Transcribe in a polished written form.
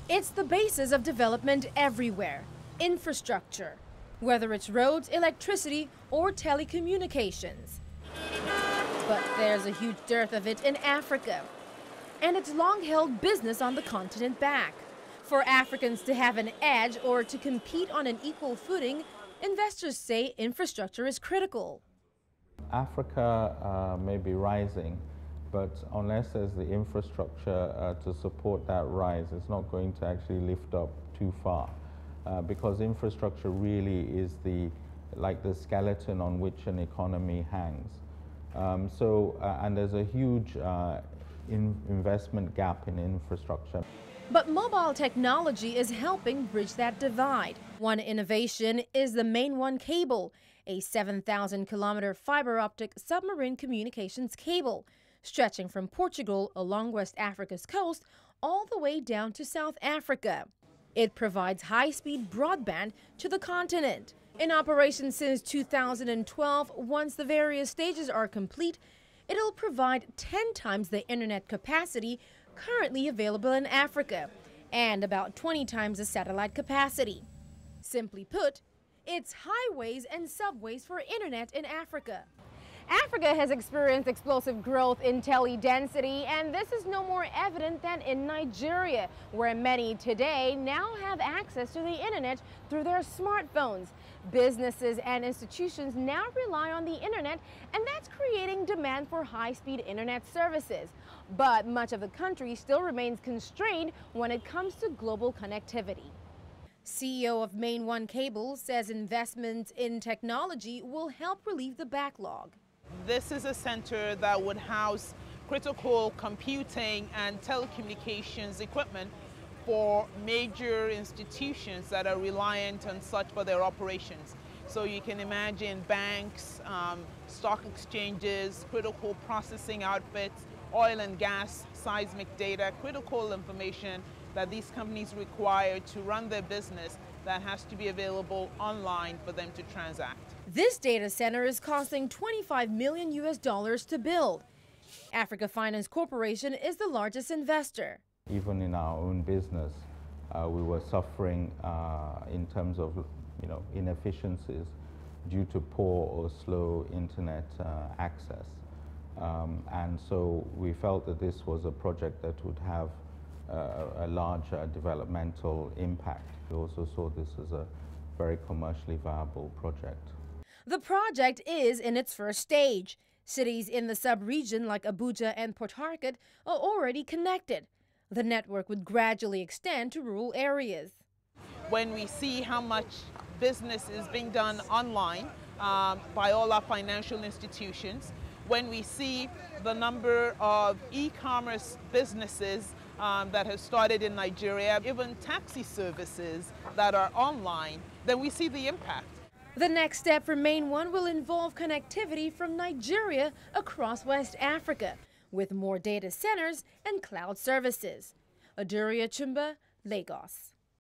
It's the basis of development everywhere, infrastructure, whether it's roads, electricity, or telecommunications. But there's a huge dearth of it in Africa, and it's long held business on the continent back. For Africans to have an edge or to compete on an equal footing, investors say infrastructure is critical. Africa may be rising, but unless there's the infrastructure to support that rise, it's not going to actually lift up too far, because infrastructure really is like the skeleton on which an economy hangs. And there's a huge investment gap in infrastructure. But mobile technology is helping bridge that divide. One innovation is the MainOne cable, a 7,000-kilometer fiber optic submarine communications cable, stretching from Portugal along West Africa's coast all the way down to South Africa. It provides high-speed broadband to the continent. In operation since 2012, once the various stages are complete, it'll provide 10 times the internet capacity currently available in Africa, and about 20 times the satellite capacity. Simply put, it's highways and subways for internet in Africa. Africa has experienced explosive growth in tele-density, and this is no more evident than in Nigeria, where many today now have access to the internet through their smartphones. Businesses and institutions now rely on the internet, and that's creating demand for high-speed internet services. But much of the country still remains constrained when it comes to global connectivity. CEO of MainOne Cable says investments in technology will help relieve the backlog. This is a center that would house critical computing and telecommunications equipment for major institutions that are reliant on such for their operations. So you can imagine banks, stock exchanges, critical processing outfits, oil and gas, seismic data, critical information that these companies require to run their business that has to be available online for them to transact. This data center is costing $25 million to build. Africa Finance Corporation is the largest investor. Even in our own business, we were suffering in terms of inefficiencies due to poor or slow internet access. And so we felt that this was a project that would have a large developmental impact. We also saw this as a very commercially viable project. The project is in its first stage. Cities in the sub-region like Abuja and Port Harcourt are already connected. The network would gradually extend to rural areas. When we see how much business is being done online by all our financial institutions, when we see the number of e-commerce businesses that have started in Nigeria, even taxi services that are online, then we see the impact. The next step for MainOne will involve connectivity from Nigeria across West Africa, with more data centers and cloud services. Aduria Chumba, Lagos.